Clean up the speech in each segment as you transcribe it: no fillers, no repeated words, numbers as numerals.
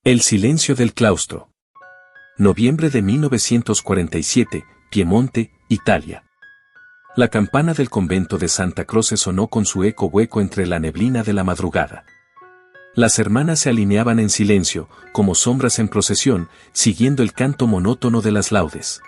El silencio del claustro. Noviembre de 1947, Piemonte, Italia. La campana del convento de Santa Croce sonó con su eco hueco entre la neblina de la madrugada. Las hermanas se alineaban en silencio, como sombras en procesión, siguiendo el canto monótono de las laudes.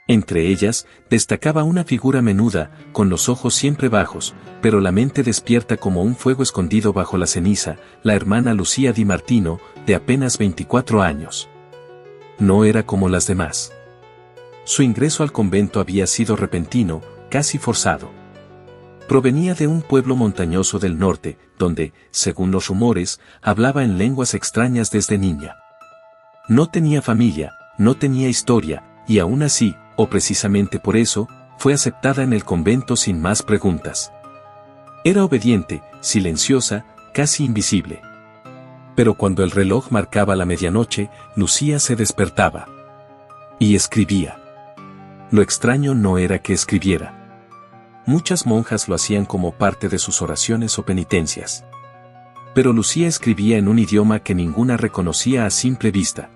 Entre ellas, destacaba una figura menuda, con los ojos siempre bajos, pero la mente despierta como un fuego escondido bajo la ceniza, la hermana Lucía Di Martino, de apenas 24 años. No era como las demás. Su ingreso al convento había sido repentino, casi forzado. Provenía de un pueblo montañoso del norte, donde, según los rumores, hablaba en lenguas extrañas desde niña. No tenía familia, no tenía historia, y aún así, o precisamente por eso, fue aceptada en el convento sin más preguntas. Era obediente, silenciosa, casi invisible. Pero cuando el reloj marcaba la medianoche, Lucía se despertaba. Y escribía. Lo extraño no era que escribiera. Muchas monjas lo hacían como parte de sus oraciones o penitencias. Pero Lucía escribía en un idioma que ninguna reconocía a simple vista.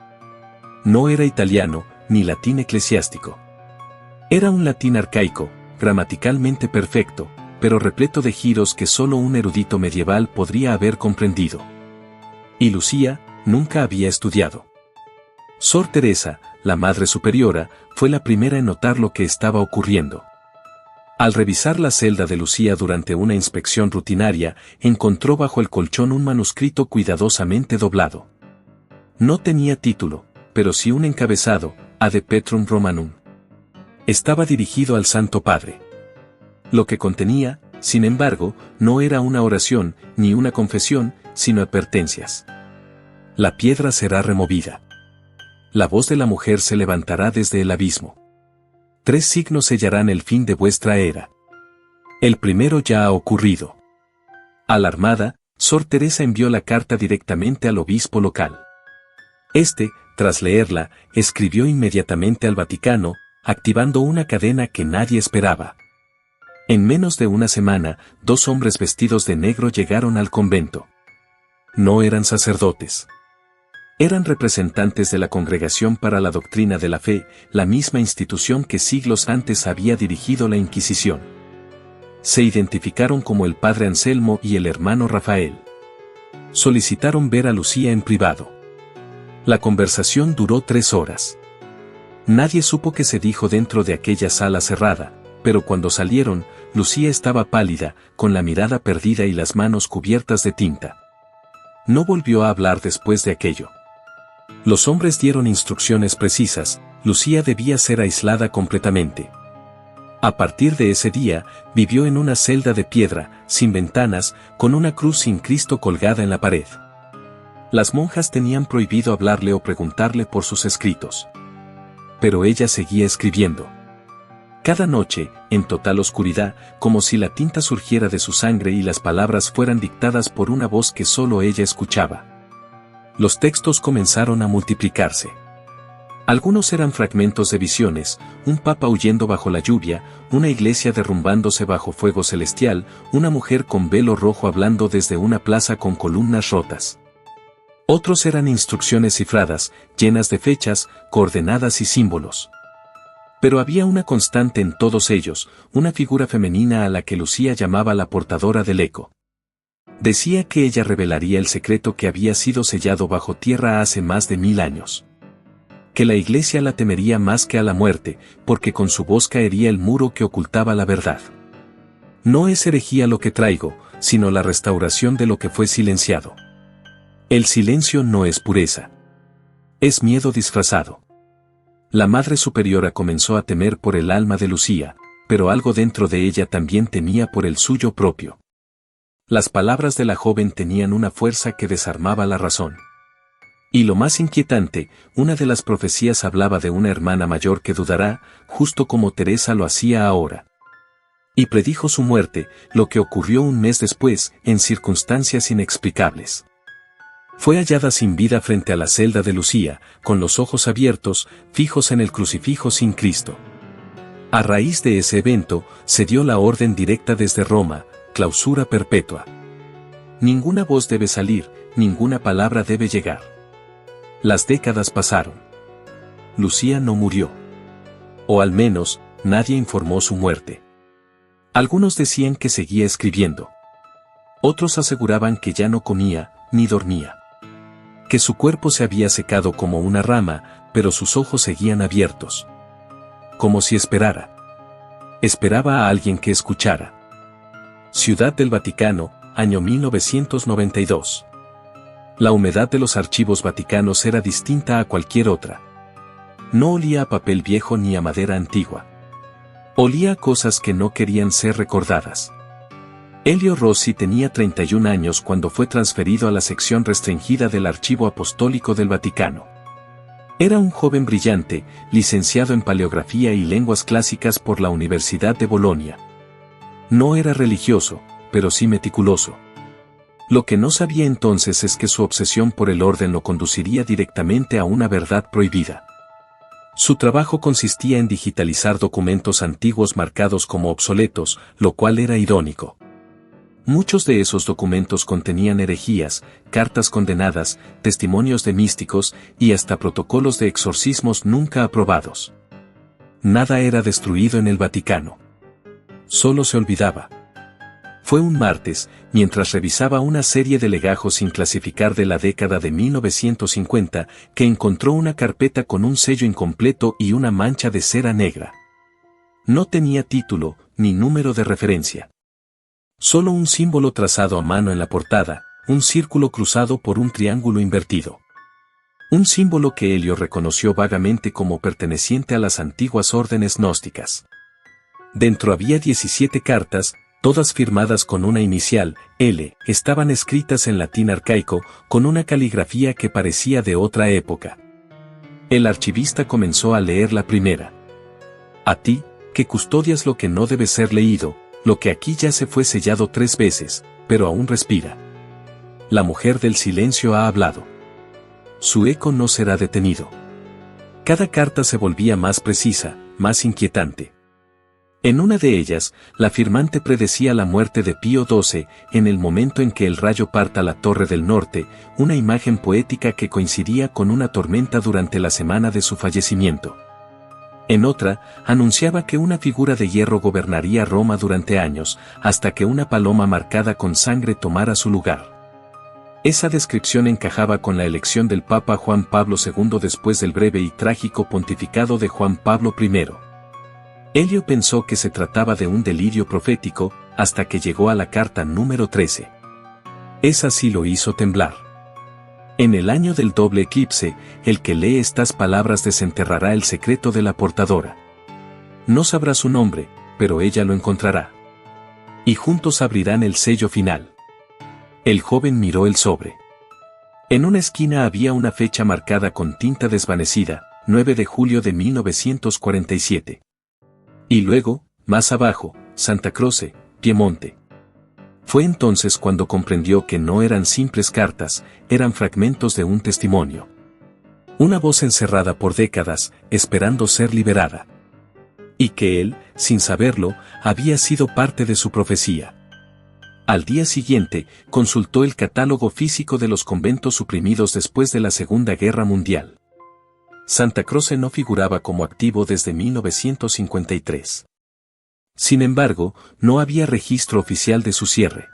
No era italiano, ni latín eclesiástico. Era un latín arcaico, gramaticalmente perfecto, pero repleto de giros que solo un erudito medieval podría haber comprendido. Y Lucía nunca había estudiado. Sor Teresa, la Madre Superiora, fue la primera en notar lo que estaba ocurriendo. Al revisar la celda de Lucía durante una inspección rutinaria, encontró bajo el colchón un manuscrito cuidadosamente doblado. No tenía título, pero sí un encabezado, Ad Petrum Romanum. Estaba dirigido al Santo Padre. Lo que contenía, sin embargo, no era una oración, ni una confesión, sino advertencias. La piedra será removida. La voz de la mujer se levantará desde el abismo. 3 signos sellarán el fin de vuestra era. El primero ya ha ocurrido. Alarmada, Sor Teresa envió la carta directamente al obispo local. Este, tras leerla, escribió inmediatamente al Vaticano, activando una cadena que nadie esperaba. En menos de una semana, 2 hombres vestidos de negro llegaron al convento. No eran sacerdotes. Eran representantes de la Congregación para la Doctrina de la Fe, la misma institución que siglos antes había dirigido la Inquisición. Se identificaron como el padre Anselmo y el hermano Rafael. Solicitaron ver a Lucía en privado. La conversación duró 3 horas. Nadie supo qué se dijo dentro de aquella sala cerrada, pero cuando salieron, Lucía estaba pálida, con la mirada perdida y las manos cubiertas de tinta. No volvió a hablar después de aquello. Los hombres dieron instrucciones precisas, Lucía debía ser aislada completamente. A partir de ese día, vivió en una celda de piedra, sin ventanas, con una cruz sin Cristo colgada en la pared. Las monjas tenían prohibido hablarle o preguntarle por sus escritos. Pero ella seguía escribiendo. Cada noche, en total oscuridad, como si la tinta surgiera de su sangre y las palabras fueran dictadas por una voz que solo ella escuchaba. Los textos comenzaron a multiplicarse. Algunos eran fragmentos de visiones, un papa huyendo bajo la lluvia, una iglesia derrumbándose bajo fuego celestial, una mujer con velo rojo hablando desde una plaza con columnas rotas. Otros eran instrucciones cifradas, llenas de fechas, coordenadas y símbolos. Pero había una constante en todos ellos, una figura femenina a la que Lucía llamaba la portadora del eco. Decía que ella revelaría el secreto que había sido sellado bajo tierra hace más de 1000 años. Que la iglesia la temería más que a la muerte, porque con su voz caería el muro que ocultaba la verdad. No es herejía lo que traigo, sino la restauración de lo que fue silenciado. El silencio no es pureza. Es miedo disfrazado. La Madre Superiora comenzó a temer por el alma de Lucía, pero algo dentro de ella también temía por el suyo propio. Las palabras de la joven tenían una fuerza que desarmaba la razón. Y lo más inquietante, una de las profecías hablaba de una hermana mayor que dudará, justo como Teresa lo hacía ahora. Y predijo su muerte, lo que ocurrió un mes después, en circunstancias inexplicables. Fue hallada sin vida frente a la celda de Lucía, con los ojos abiertos, fijos en el crucifijo sin Cristo. A raíz de ese evento, se dio la orden directa desde Roma, clausura perpetua. Ninguna voz debe salir, ninguna palabra debe llegar. Las décadas pasaron. Lucía no murió. O al menos, nadie informó su muerte. Algunos decían que seguía escribiendo. Otros aseguraban que ya no comía, ni dormía. Que su cuerpo se había secado como una rama, pero sus ojos seguían abiertos. Como si esperara. Esperaba a alguien que escuchara. Ciudad del Vaticano, año 1992. La humedad de los archivos vaticanos era distinta a cualquier otra. No olía a papel viejo ni a madera antigua. Olía a cosas que no querían ser recordadas. Elio Rossi tenía 31 años cuando fue transferido a la sección restringida del Archivo Apostólico del Vaticano. Era un joven brillante, licenciado en Paleografía y Lenguas Clásicas por la Universidad de Bolonia. No era religioso, pero sí meticuloso. Lo que no sabía entonces es que su obsesión por el orden lo conduciría directamente a una verdad prohibida. Su trabajo consistía en digitalizar documentos antiguos marcados como obsoletos, lo cual era irónico. Muchos de esos documentos contenían herejías, cartas condenadas, testimonios de místicos y hasta protocolos de exorcismos nunca aprobados. Nada era destruido en el Vaticano. Solo se olvidaba. Fue un martes, mientras revisaba una serie de legajos sin clasificar de la década de 1950, que encontró una carpeta con un sello incompleto y una mancha de cera negra. No tenía título, ni número de referencia. Solo un símbolo trazado a mano en la portada, un círculo cruzado por un triángulo invertido. Un símbolo que Elio reconoció vagamente como perteneciente a las antiguas órdenes gnósticas. Dentro había 17 cartas, todas firmadas con una inicial, L, estaban escritas en latín arcaico, con una caligrafía que parecía de otra época. El archivista comenzó a leer la primera. A ti, que custodias lo que no debe ser leído, lo que aquí ya se fue sellado 3 veces, pero aún respira. La mujer del silencio ha hablado. Su eco no será detenido. Cada carta se volvía más precisa, más inquietante. En una de ellas, la firmante predecía la muerte de Pío XII, en el momento en que el rayo parta la Torre del Norte, una imagen poética que coincidía con una tormenta durante la semana de su fallecimiento. En otra, anunciaba que una figura de hierro gobernaría Roma durante años, hasta que una paloma marcada con sangre tomara su lugar. Esa descripción encajaba con la elección del Papa Juan Pablo II después del breve y trágico pontificado de Juan Pablo I. Elio pensó que se trataba de un delirio profético, hasta que llegó a la carta número 13. Esa sí lo hizo temblar. En el año del doble eclipse, el que lee estas palabras desenterrará el secreto de la portadora. No sabrá su nombre, pero ella lo encontrará. Y juntos abrirán el sello final. El joven miró el sobre. En una esquina había una fecha marcada con tinta desvanecida, 9 de julio de 1947. Y luego, más abajo, Santa Croce, Piemonte. Fue entonces cuando comprendió que no eran simples cartas, eran fragmentos de un testimonio. Una voz encerrada por décadas, esperando ser liberada. Y que él, sin saberlo, había sido parte de su profecía. Al día siguiente, consultó el catálogo físico de los conventos suprimidos después de la Segunda Guerra Mundial. Santa Croce no figuraba como activo desde 1953. Sin embargo, no había registro oficial de su cierre.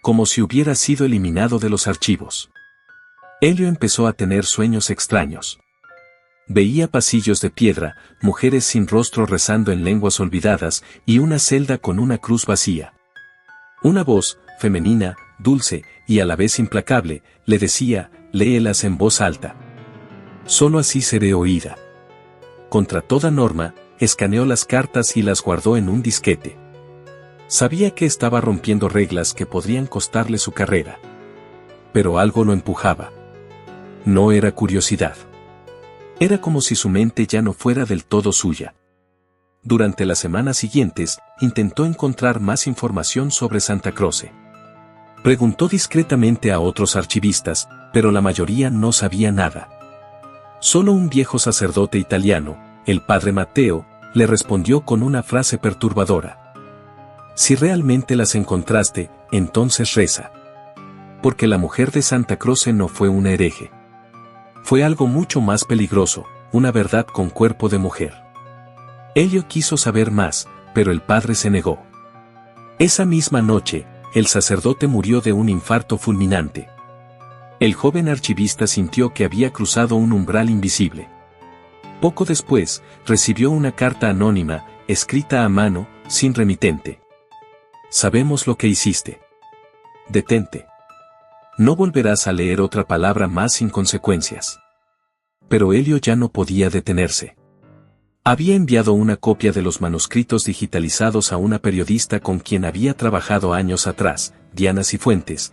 Como si hubiera sido eliminado de los archivos. Elio empezó a tener sueños extraños. Veía pasillos de piedra, mujeres sin rostro rezando en lenguas olvidadas y una celda con una cruz vacía. Una voz, femenina, dulce y a la vez implacable, le decía, léelas en voz alta. Solo así seré oída. Contra toda norma, escaneó las cartas y las guardó en un disquete. Sabía que estaba rompiendo reglas que podrían costarle su carrera. Pero algo lo empujaba. No era curiosidad. Era como si su mente ya no fuera del todo suya. Durante las semanas siguientes, intentó encontrar más información sobre Santa Croce. Preguntó discretamente a otros archivistas, pero la mayoría no sabía nada. Solo un viejo sacerdote italiano, el padre Matteo, le respondió con una frase perturbadora. Si realmente las encontraste, entonces reza. Porque la mujer de Santa Croce no fue una hereje. Fue algo mucho más peligroso, una verdad con cuerpo de mujer. Elio quiso saber más, pero el padre se negó. Esa misma noche, el sacerdote murió de un infarto fulminante. El joven archivista sintió que había cruzado un umbral invisible. Poco después, recibió una carta anónima, escrita a mano, sin remitente. Sabemos lo que hiciste. Detente. No volverás a leer otra palabra más sin consecuencias. Pero Elio ya no podía detenerse. Había enviado una copia de los manuscritos digitalizados a una periodista con quien había trabajado años atrás, Diana Cifuentes,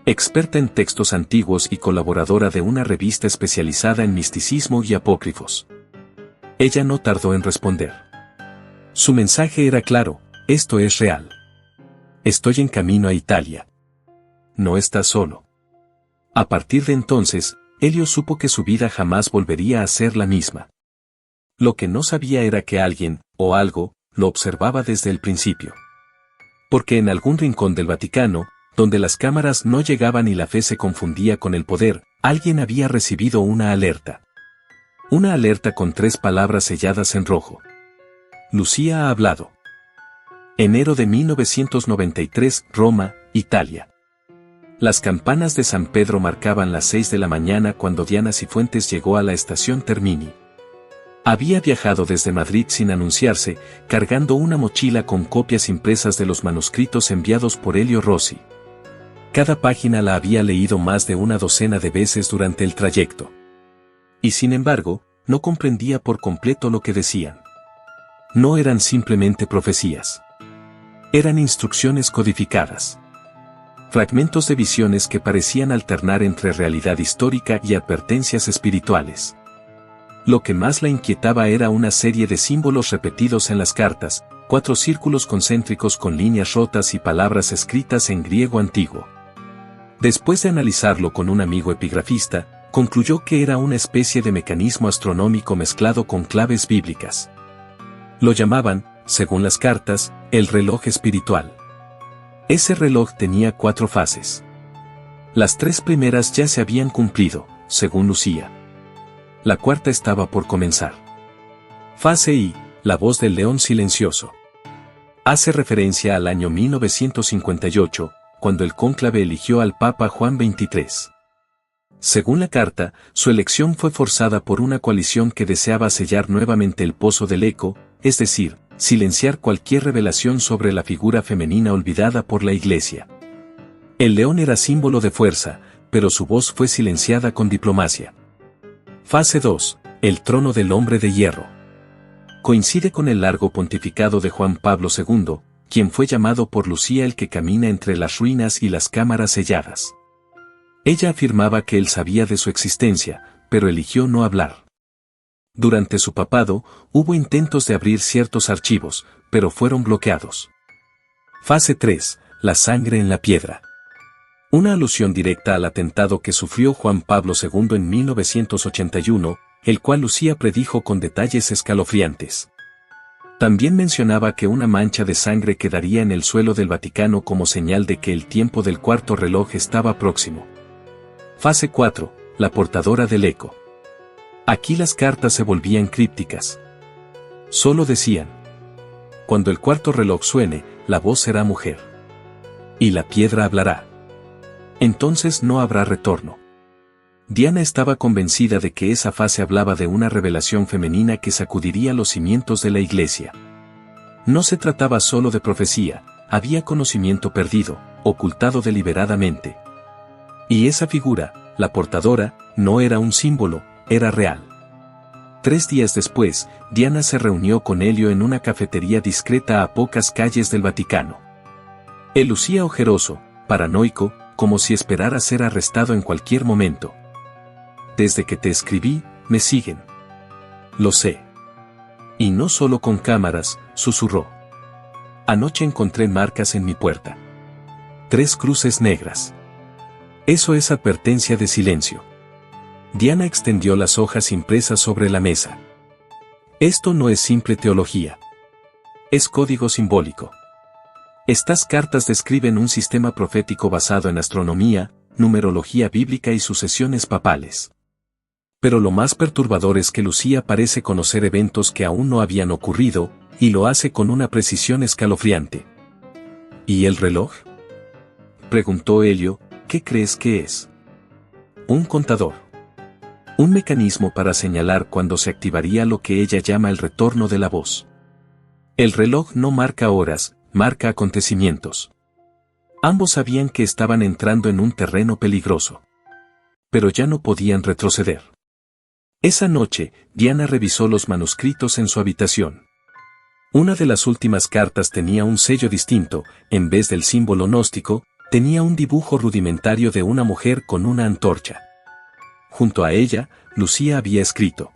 experta en textos antiguos y colaboradora de una revista especializada en misticismo y apócrifos. Ella no tardó en responder. Su mensaje era claro: esto es real. Estoy en camino a Italia. No estás solo. A partir de entonces, Elio supo que su vida jamás volvería a ser la misma. Lo que no sabía era que alguien, o algo, lo observaba desde el principio. Porque en algún rincón del Vaticano, donde las cámaras no llegaban y la fe se confundía con el poder, alguien había recibido una alerta. Una alerta con 3 palabras selladas en rojo. Lucía ha hablado. Enero de 1993, Roma, Italia. Las campanas de San Pedro marcaban las 6 de la mañana cuando Diana Cifuentes llegó a la estación Termini. Había viajado desde Madrid sin anunciarse, cargando una mochila con copias impresas de los manuscritos enviados por Elio Rossi. Cada página la había leído más de una docena de veces durante el trayecto. Y sin embargo, no comprendía por completo lo que decían. No eran simplemente profecías. Eran instrucciones codificadas. Fragmentos de visiones que parecían alternar entre realidad histórica y advertencias espirituales. Lo que más la inquietaba era una serie de símbolos repetidos en las cartas, 4 círculos concéntricos con líneas rotas y palabras escritas en griego antiguo. Después de analizarlo con un amigo epigrafista, concluyó que era una especie de mecanismo astronómico mezclado con claves bíblicas. Lo llamaban, según las cartas, el reloj espiritual. Ese reloj tenía 4 fases. Las 3 primeras ya se habían cumplido, según Lucía. La 4ª estaba por comenzar. Fase I, la voz del león silencioso. Hace referencia al año 1958, cuando el cónclave eligió al Papa Juan XXIII. Según la carta, su elección fue forzada por una coalición que deseaba sellar nuevamente el pozo del eco, es decir, silenciar cualquier revelación sobre la figura femenina olvidada por la Iglesia. El león era símbolo de fuerza, pero su voz fue silenciada con diplomacia. Fase 2. El trono del hombre de hierro. Coincide con el largo pontificado de Juan Pablo II, quien fue llamado por Lucía el que camina entre las ruinas y las cámaras selladas. Ella afirmaba que él sabía de su existencia, pero eligió no hablar. Durante su papado, hubo intentos de abrir ciertos archivos, pero fueron bloqueados. Fase 3. La sangre en la piedra. Una alusión directa al atentado que sufrió Juan Pablo II en 1981, el cual Lucía predijo con detalles escalofriantes. También mencionaba que una mancha de sangre quedaría en el suelo del Vaticano como señal de que el tiempo del 4.º reloj estaba próximo. Fase 4. La portadora del eco. Aquí las cartas se volvían crípticas. Solo decían: cuando el 4.º reloj suene, la voz será mujer. Y la piedra hablará. Entonces no habrá retorno. Diana estaba convencida de que esa fase hablaba de una revelación femenina que sacudiría los cimientos de la Iglesia. No se trataba solo de profecía, había conocimiento perdido, ocultado deliberadamente. Y esa figura, la portadora, no era un símbolo, era real. 3 días después, Diana se reunió con Elio en una cafetería discreta a pocas calles del Vaticano. Él lucía ojeroso, paranoico, como si esperara ser arrestado en cualquier momento. Desde que te escribí, me siguen. Lo sé. Y no solo con cámaras, susurró. Anoche encontré marcas en mi puerta. 3 cruces negras. Eso es advertencia de silencio. Diana extendió las hojas impresas sobre la mesa. Esto no es simple teología. Es código simbólico. Estas cartas describen un sistema profético basado en astronomía, numerología bíblica y sucesiones papales. Pero lo más perturbador es que Lucía parece conocer eventos que aún no habían ocurrido, y lo hace con una precisión escalofriante. ¿Y el reloj?, preguntó Elio. ¿Qué crees que es? Un contador. Un mecanismo para señalar cuándo se activaría lo que ella llama el retorno de la voz. El reloj no marca horas, marca acontecimientos. Ambos sabían que estaban entrando en un terreno peligroso. Pero ya no podían retroceder. Esa noche, Diana revisó los manuscritos en su habitación. Una de las últimas cartas tenía un sello distinto, en vez del símbolo gnóstico, tenía un dibujo rudimentario de una mujer con una antorcha. Junto a ella, Lucía había escrito: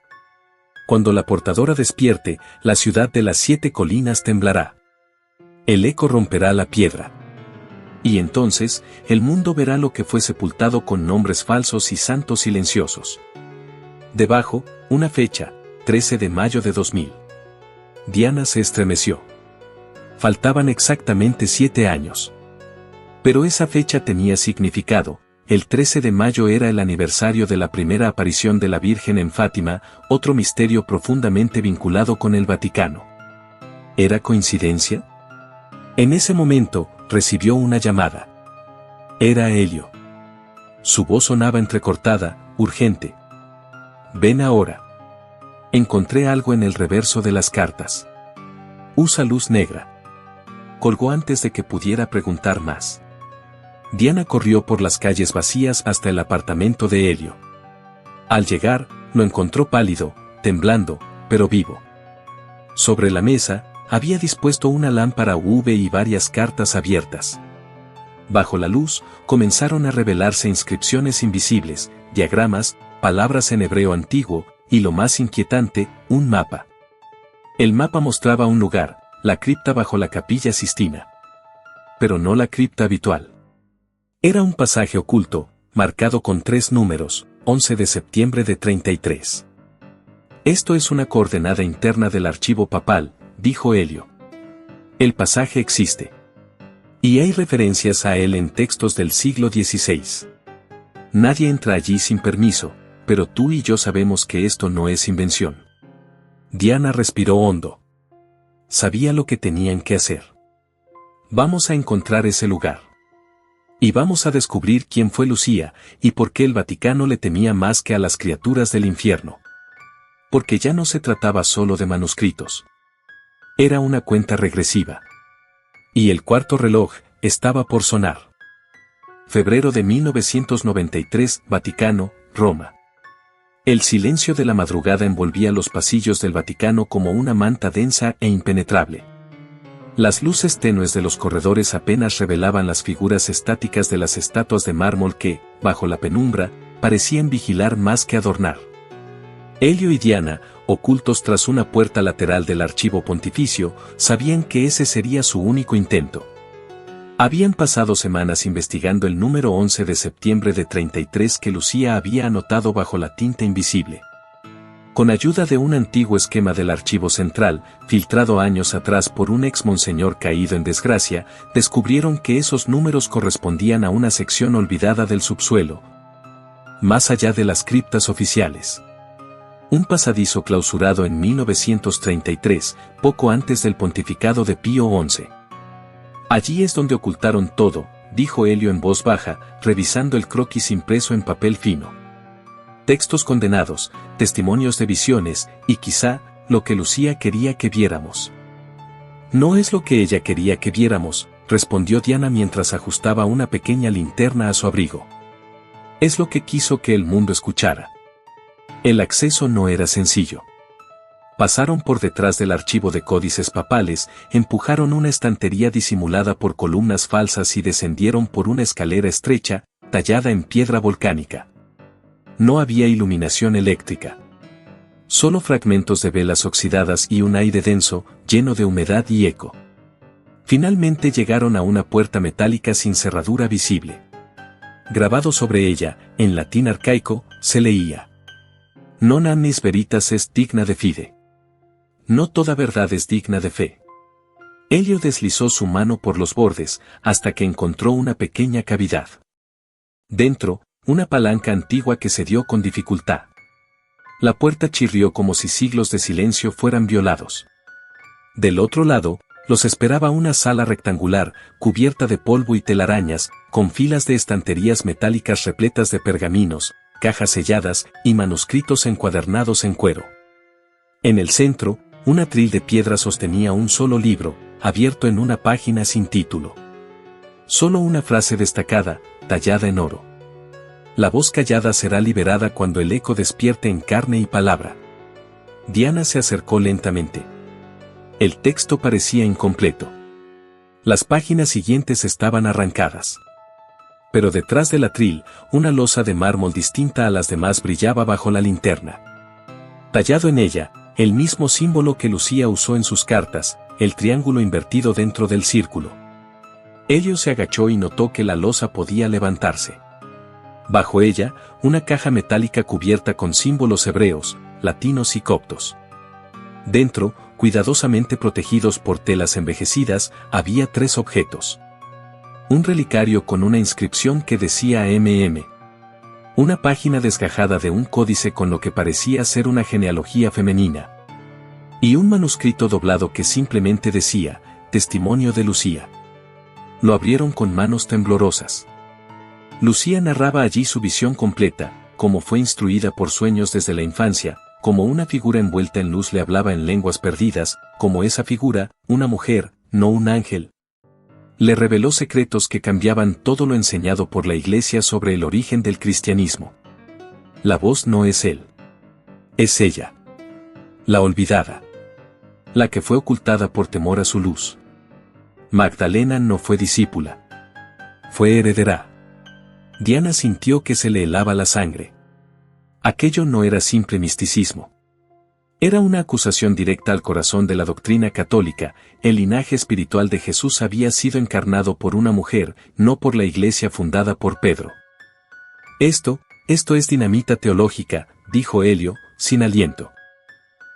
cuando la portadora despierte, la ciudad de las 7 colinas temblará. El eco romperá la piedra. Y entonces, el mundo verá lo que fue sepultado con nombres falsos y santos silenciosos. Debajo, una fecha, 13 de mayo de 2000. Diana se estremeció. Faltaban exactamente 7 años. Pero esa fecha tenía significado. El 13 de mayo era el aniversario de la primera aparición de la Virgen en Fátima, otro misterio profundamente vinculado con el Vaticano. ¿Era coincidencia? En ese momento, recibió una llamada. Era Elio. Su voz sonaba entrecortada, urgente. Ven ahora. Encontré algo en el reverso de las cartas. Usa luz negra. Colgó antes de que pudiera preguntar más. Diana corrió por las calles vacías hasta el apartamento de Elio. Al llegar, lo encontró pálido, temblando, pero vivo. Sobre la mesa, había dispuesto una lámpara UV y varias cartas abiertas. Bajo la luz, comenzaron a revelarse inscripciones invisibles, diagramas, palabras en hebreo antiguo, y lo más inquietante, un mapa. El mapa mostraba un lugar, la cripta bajo la Capilla Sistina. Pero no la cripta habitual. Era un pasaje oculto, marcado con 3 números, 11 de septiembre de 33. Esto es una coordenada interna del archivo papal, dijo Elio. El pasaje existe. Y hay referencias a él en textos del siglo XVI. Nadie entra allí sin permiso, pero tú y yo sabemos que esto no es invención. Diana respiró hondo. Sabía lo que tenían que hacer. Vamos a encontrar ese lugar. Y vamos a descubrir quién fue Lucía, y por qué el Vaticano le temía más que a las criaturas del infierno. Porque ya no se trataba solo de manuscritos. Era una cuenta regresiva. Y el cuarto reloj estaba por sonar. Febrero de 1993, Vaticano, Roma. El silencio de la madrugada envolvía los pasillos del Vaticano como una manta densa e impenetrable. Las luces tenues de los corredores apenas revelaban las figuras estáticas de las estatuas de mármol que, bajo la penumbra, parecían vigilar más que adornar. Elio y Diana, ocultos tras una puerta lateral del archivo pontificio, sabían que ese sería su único intento. Habían pasado semanas investigando el número 11 de septiembre de 33 que Lucía había anotado bajo la tinta invisible. Con ayuda de un antiguo esquema del archivo central, filtrado años atrás por un ex monseñor caído en desgracia, descubrieron que esos números correspondían a una sección olvidada del subsuelo, más allá de las criptas oficiales. Un pasadizo clausurado en 1933, poco antes del pontificado de Pío XI. Allí es donde ocultaron todo, dijo Elio en voz baja, revisando el croquis impreso en papel fino. Textos condenados, testimonios de visiones, y quizá, lo que Lucía quería que viéramos. No es lo que ella quería que viéramos, respondió Diana mientras ajustaba una pequeña linterna a su abrigo. Es lo que quiso que el mundo escuchara. El acceso no era sencillo. Pasaron por detrás del archivo de códices papales, empujaron una estantería disimulada por columnas falsas y descendieron por una escalera estrecha, tallada en piedra volcánica. No había iluminación eléctrica. Solo fragmentos de velas oxidadas y un aire denso, lleno de humedad y eco. Finalmente llegaron a una puerta metálica sin cerradura visible. Grabado sobre ella, en latín arcaico, se leía: Non omnis veritas est digna de fide. No toda verdad es digna de fe. Elio deslizó su mano por los bordes, hasta que encontró una pequeña cavidad. Dentro, una palanca antigua que se dio con dificultad. La puerta chirrió como si siglos de silencio fueran violados. Del otro lado, los esperaba una sala rectangular, cubierta de polvo y telarañas, con filas de estanterías metálicas repletas de pergaminos, cajas selladas y manuscritos encuadernados en cuero. En el centro, un atril de piedra sostenía un solo libro, abierto en una página sin título. Solo una frase destacada, tallada en oro. La voz callada será liberada cuando el eco despierte en carne y palabra. Diana se acercó lentamente. El texto parecía incompleto. Las páginas siguientes estaban arrancadas. Pero detrás del atril, una losa de mármol distinta a las demás brillaba bajo la linterna. Tallado en ella, el mismo símbolo que Lucía usó en sus cartas, el triángulo invertido dentro del círculo. Elio se agachó y notó que la losa podía levantarse. Bajo ella, una caja metálica cubierta con símbolos hebreos, latinos y coptos. Dentro, cuidadosamente protegidos por telas envejecidas, había 3 objetos. Un relicario con una inscripción que decía MM. Una página desgajada de un códice con lo que parecía ser una genealogía femenina. Y un manuscrito doblado que simplemente decía, Testimonio de Lucía. Lo abrieron con manos temblorosas. Lucía narraba allí su visión completa, como fue instruida por sueños desde la infancia, como una figura envuelta en luz le hablaba en lenguas perdidas, como esa figura, una mujer, no un ángel. Le reveló secretos que cambiaban todo lo enseñado por la Iglesia sobre el origen del cristianismo. La voz no es él. Es ella. La olvidada. La que fue ocultada por temor a su luz. Magdalena no fue discípula. Fue heredera. Diana sintió que se le helaba la sangre. Aquello no era simple misticismo. Era una acusación directa al corazón de la doctrina católica. El linaje espiritual de Jesús había sido encarnado por una mujer, no por la iglesia fundada por Pedro. Esto es dinamita teológica, dijo Elio, sin aliento.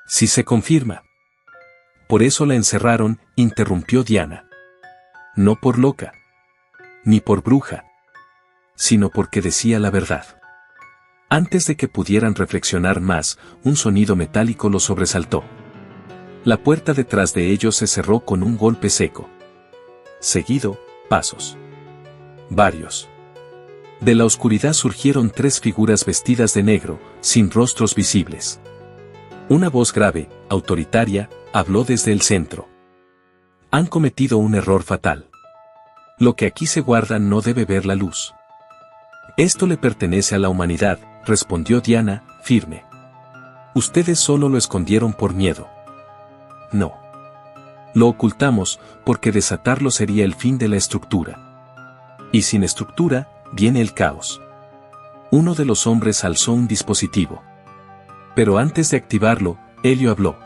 Si se confirma. Por eso la encerraron, interrumpió Diana. No por loca. Ni por bruja. Sino porque decía la verdad. Antes de que pudieran reflexionar más, un sonido metálico los sobresaltó. La puerta detrás de ellos se cerró con un golpe seco. Seguido, pasos. Varios. De la oscuridad surgieron 3 figuras vestidas de negro, sin rostros visibles. Una voz grave, autoritaria, habló desde el centro. Han cometido un error fatal. Lo que aquí se guarda no debe ver la luz. Esto le pertenece a la humanidad, respondió Diana, firme. Ustedes solo lo escondieron por miedo. No. Lo ocultamos, porque desatarlo sería el fin de la estructura. Y sin estructura, viene el caos. Uno de los hombres alzó un dispositivo. Pero antes de activarlo, Elio habló.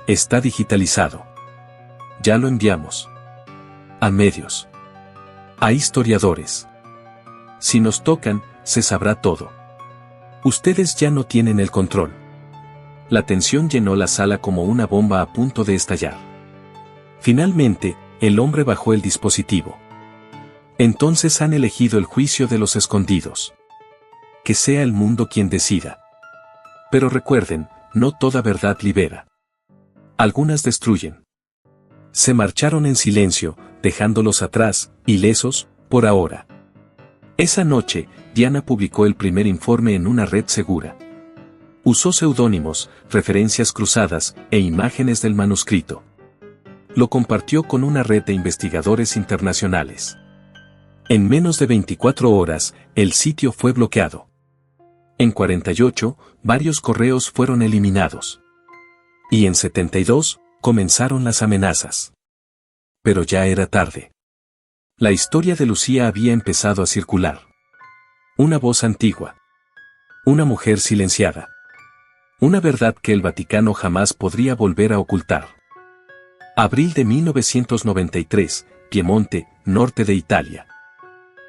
Está digitalizado. Ya lo enviamos. A medios. A historiadores. Si nos tocan, se sabrá todo. Ustedes ya no tienen el control. La tensión llenó la sala como una bomba a punto de estallar. Finalmente, el hombre bajó el dispositivo. Entonces han elegido el juicio de los escondidos. Que sea el mundo quien decida. Pero recuerden, no toda verdad libera. Algunas destruyen. Se marcharon en silencio, dejándolos atrás, ilesos, por ahora. Esa noche, Diana publicó el primer informe en una red segura. Usó seudónimos, referencias cruzadas e imágenes del manuscrito. Lo compartió con una red de investigadores internacionales. En menos de 24 horas, el sitio fue bloqueado. En 48, varios correos fueron eliminados. Y en 72, comenzaron las amenazas. Pero ya era tarde. La historia de Lucía había empezado a circular. Una voz antigua. Una mujer silenciada. Una verdad que el Vaticano jamás podría volver a ocultar. Abril de 1993, Piemonte, norte de Italia.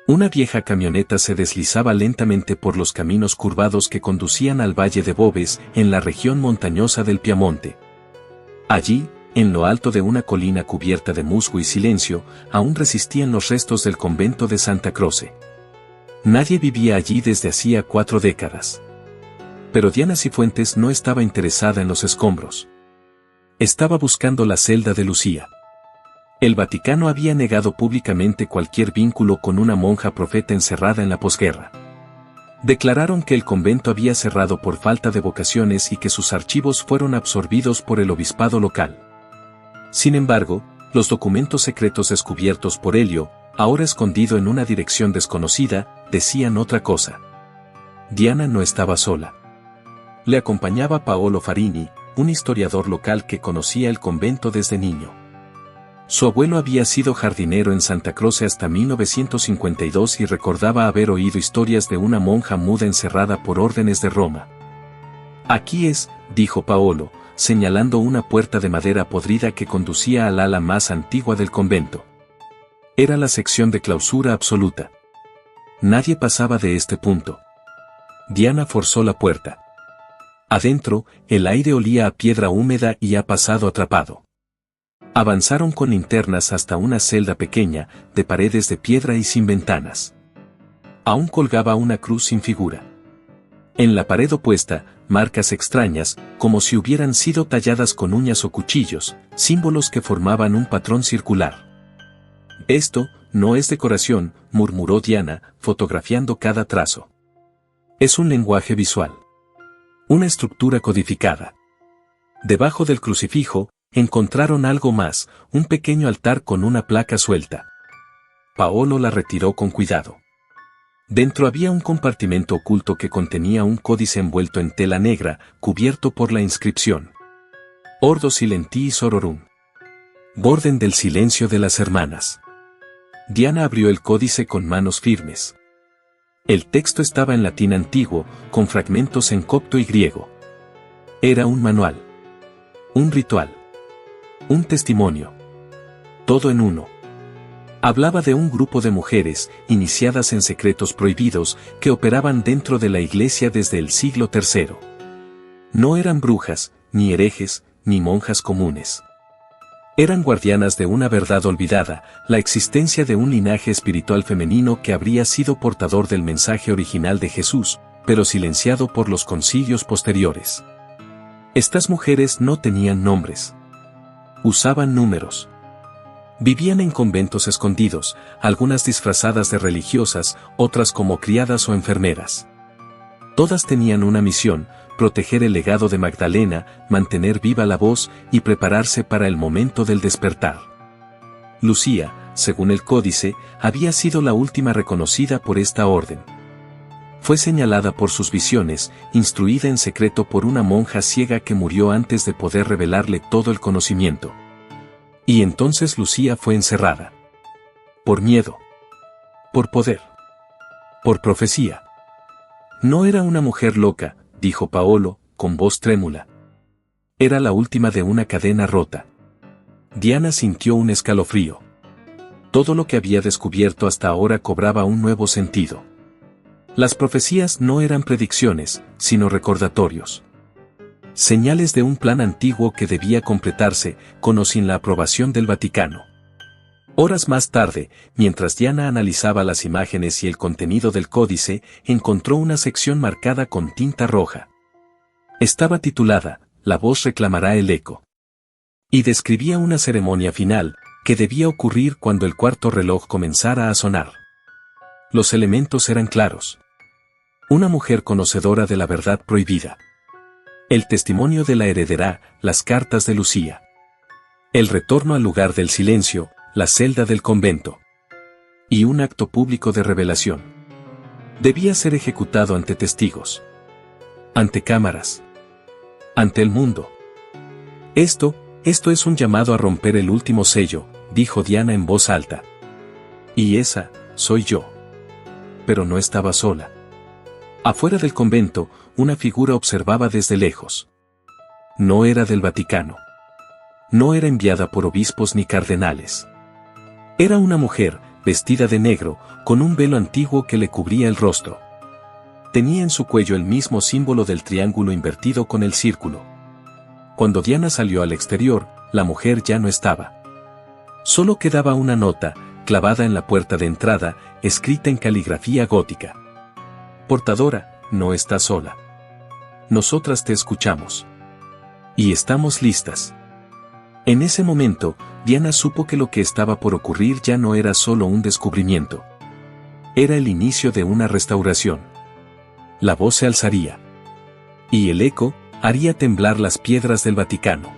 Una vieja camioneta se deslizaba lentamente por los caminos curvados que conducían al Valle de Boves, en la región montañosa del Piamonte. Allí, en lo alto de una colina cubierta de musgo y silencio, aún resistían los restos del convento de Santa Croce. Nadie vivía allí desde hacía 4 décadas. Pero Diana Cifuentes no estaba interesada en los escombros. Estaba buscando la celda de Lucía. El Vaticano había negado públicamente cualquier vínculo con una monja profeta encerrada en la posguerra. Declararon que el convento había cerrado por falta de vocaciones y que sus archivos fueron absorbidos por el obispado local. Sin embargo, los documentos secretos descubiertos por Helio, ahora escondido en una dirección desconocida, decían otra cosa. Diana no estaba sola. Le acompañaba Paolo Farini, un historiador local que conocía el convento desde niño. Su abuelo había sido jardinero en Santa Croce hasta 1952 y recordaba haber oído historias de una monja muda encerrada por órdenes de Roma. Aquí es, dijo Paolo, señalando una puerta de madera podrida que conducía al ala más antigua del convento. Era la sección de clausura absoluta. Nadie pasaba de este punto. Diana forzó la puerta. Adentro, el aire olía a piedra húmeda y a pasado atrapado. Avanzaron con linternas hasta una celda pequeña, de paredes de piedra y sin ventanas. Aún colgaba una cruz sin figura. En la pared opuesta, marcas extrañas, como si hubieran sido talladas con uñas o cuchillos, símbolos que formaban un patrón circular. Esto no es decoración, murmuró Diana, fotografiando cada trazo. Es un lenguaje visual. Una estructura codificada. Debajo del crucifijo, encontraron algo más, un pequeño altar con una placa suelta. Paolo la retiró con cuidado. Dentro había un compartimento oculto que contenía un códice envuelto en tela negra, cubierto por la inscripción. Ordo Silentii Sororum. Orden del silencio de las hermanas. Diana abrió el códice con manos firmes. El texto estaba en latín antiguo, con fragmentos en copto y griego. Era un manual. Un ritual. Un testimonio. Todo en uno. Hablaba de un grupo de mujeres, iniciadas en secretos prohibidos, que operaban dentro de la iglesia desde el siglo III. No eran brujas, ni herejes, ni monjas comunes. Eran guardianas de una verdad olvidada, la existencia de un linaje espiritual femenino que habría sido portador del mensaje original de Jesús, pero silenciado por los concilios posteriores. Estas mujeres no tenían nombres. Usaban números. Vivían en conventos escondidos, algunas disfrazadas de religiosas, otras como criadas o enfermeras. Todas tenían una misión: proteger el legado de Magdalena, mantener viva la voz y prepararse para el momento del despertar. Lucía, según el códice, había sido la última reconocida por esta orden. Fue señalada por sus visiones, instruida en secreto por una monja ciega que murió antes de poder revelarle todo el conocimiento. Y entonces Lucía fue encerrada. Por miedo. Por poder. Por profecía. No era una mujer loca, dijo Paolo, con voz trémula. Era la última de una cadena rota. Diana sintió un escalofrío. Todo lo que había descubierto hasta ahora cobraba un nuevo sentido. Las profecías no eran predicciones, sino recordatorios. Señales de un plan antiguo que debía completarse, con o sin la aprobación del Vaticano. Horas más tarde, mientras Diana analizaba las imágenes y el contenido del códice, encontró una sección marcada con tinta roja. Estaba titulada, La voz reclamará el eco. Y describía una ceremonia final, que debía ocurrir cuando el cuarto reloj comenzara a sonar. Los elementos eran claros. Una mujer conocedora de la verdad prohibida. El testimonio de la heredera, las cartas de Lucía. El retorno al lugar del silencio, la celda del convento. Y un acto público de revelación. Debía ser ejecutado ante testigos. Ante cámaras. Ante el mundo. Esto es un llamado a romper el último sello, dijo Diana en voz alta. Y esa, soy yo. Pero no estaba sola. Afuera del convento, una figura observaba desde lejos. No era del Vaticano. No era enviada por obispos ni cardenales. Era una mujer, vestida de negro, con un velo antiguo que le cubría el rostro. Tenía en su cuello el mismo símbolo del triángulo invertido con el círculo. Cuando Diana salió al exterior, la mujer ya no estaba. Solo quedaba una nota, clavada en la puerta de entrada, escrita en caligrafía gótica. Portadora, no está sola. nosotras te escuchamos. Y estamos listas. En ese momento, Diana supo que lo que estaba por ocurrir ya no era solo un descubrimiento. Era el inicio de una restauración. La voz se alzaría. Y el eco haría temblar las piedras del Vaticano.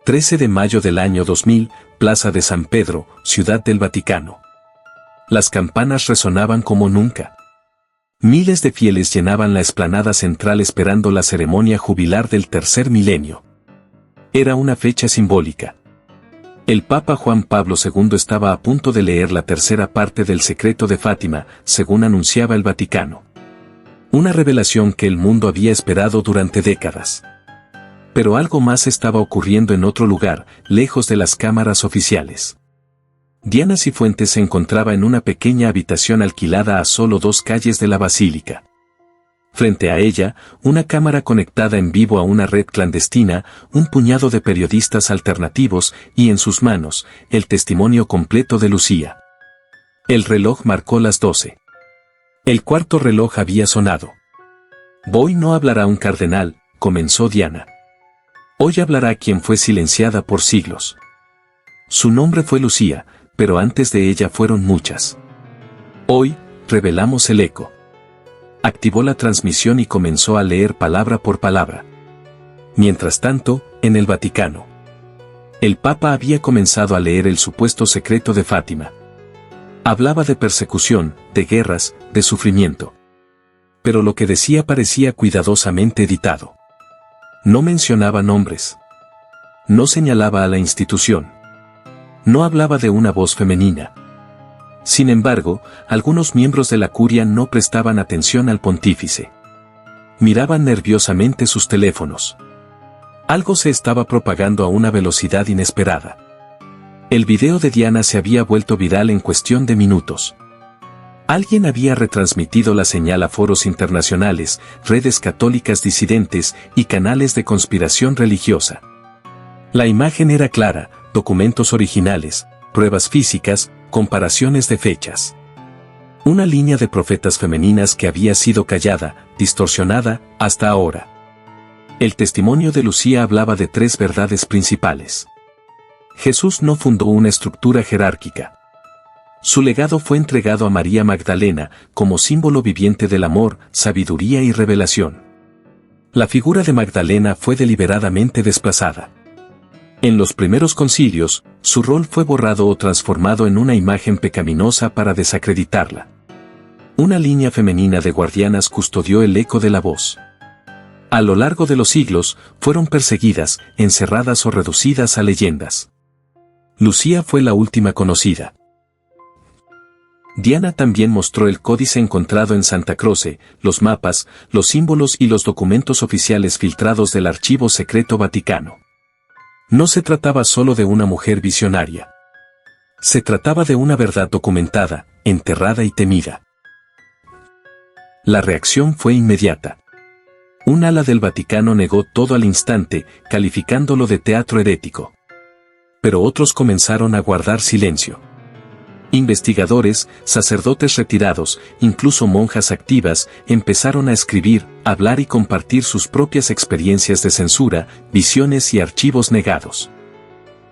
13 de mayo del año 2000, Plaza de San Pedro, Ciudad del Vaticano. Las campanas resonaban como nunca. Miles de fieles llenaban la explanada central esperando la ceremonia jubilar del tercer milenio. Era una fecha simbólica. El Papa Juan Pablo II estaba a punto de leer la tercera parte del Secreto de Fátima, según anunciaba el Vaticano. Una revelación que el mundo había esperado durante décadas. Pero algo más estaba ocurriendo en otro lugar, lejos de las cámaras oficiales. Diana Cifuentes se encontraba en una pequeña habitación alquilada a solo 2 calles de la basílica. Frente a ella, una cámara conectada en vivo a una red clandestina, un puñado de periodistas alternativos y en sus manos, el testimonio completo de Lucía. El reloj marcó las 12. El cuarto reloj había sonado. Hoy no hablará un cardenal, comenzó Diana. Hoy hablará quien fue silenciada por siglos. Su nombre fue Lucía, pero antes de ella fueron muchas. Hoy, revelamos el eco. Activó la transmisión y comenzó a leer palabra por palabra. Mientras tanto, en el Vaticano. El Papa había comenzado a leer el supuesto secreto de Fátima. Hablaba de persecución, de guerras, de sufrimiento. Pero lo que decía parecía cuidadosamente editado. No mencionaba nombres. No señalaba a la institución. No hablaba de una voz femenina. Sin embargo, algunos miembros de la curia no prestaban atención al pontífice. Miraban nerviosamente sus teléfonos. Algo se estaba propagando a una velocidad inesperada. El video de Diana se había vuelto viral en cuestión de minutos. Alguien había retransmitido la señal a foros internacionales, redes católicas disidentes y canales de conspiración religiosa. La imagen era clara, documentos originales, pruebas físicas, comparaciones de fechas. Una línea de profetas femeninas que había sido callada, distorsionada, hasta ahora. El testimonio de Lucía hablaba de 3 verdades principales. Jesús no fundó una estructura jerárquica. Su legado fue entregado a María Magdalena como símbolo viviente del amor, sabiduría y revelación. La figura de Magdalena fue deliberadamente desplazada. En los primeros concilios, su rol fue borrado o transformado en una imagen pecaminosa para desacreditarla. Una línea femenina de guardianas custodió el eco de la voz. A lo largo de los siglos, fueron perseguidas, encerradas o reducidas a leyendas. Lucía fue la última conocida. Diana también mostró el códice encontrado en Santa Croce, los mapas, los símbolos y los documentos oficiales filtrados del Archivo Secreto Vaticano. No se trataba solo de una mujer visionaria. Se trataba de una verdad documentada, enterrada y temida. La reacción fue inmediata. Un ala del Vaticano negó todo al instante, calificándolo de teatro herético. Pero otros comenzaron a guardar silencio. Investigadores, sacerdotes retirados, incluso monjas activas, empezaron a escribir, hablar y compartir sus propias experiencias de censura, visiones y archivos negados.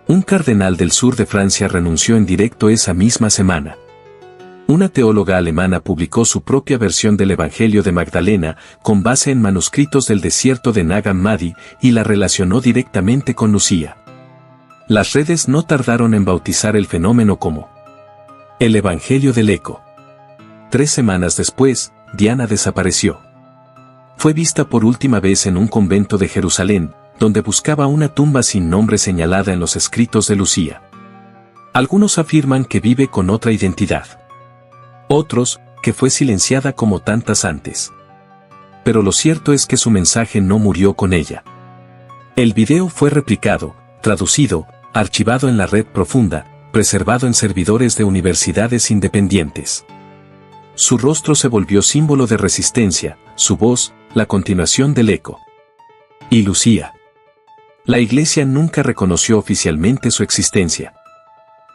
Un cardenal del sur de Francia renunció en directo esa misma semana. Una teóloga alemana publicó su propia versión del Evangelio de Magdalena, con base en manuscritos del desierto de Nag Hammadi, y la relacionó directamente con Lucía. Las redes no tardaron en bautizar el fenómeno como el Evangelio del Eco. 3 semanas después, Diana desapareció. Fue vista por última vez en un convento de Jerusalén, donde buscaba una tumba sin nombre señalada en los escritos de Lucía. Algunos afirman que vive con otra identidad. Otros, que fue silenciada como tantas antes. Pero lo cierto es que su mensaje no murió con ella. El video fue replicado, traducido, archivado en la red profunda, preservado en servidores de universidades independientes. Su rostro se volvió símbolo de resistencia, su voz, la continuación del eco. Y Lucía. La Iglesia nunca reconoció oficialmente su existencia.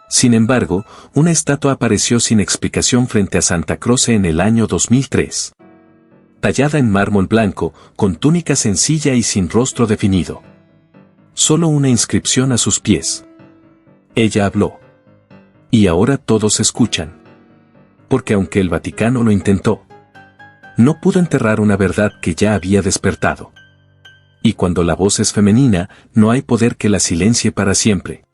Sin embargo, una estatua apareció sin explicación frente a Santa Croce en el año 2003. tallada en mármol blanco, con túnica sencilla y sin rostro definido. Solo una inscripción a sus pies. Ella habló. Y ahora todos escuchan. Porque aunque el Vaticano lo intentó, no pudo enterrar una verdad que ya había despertado. Y cuando la voz es femenina, no hay poder que la silencie para siempre.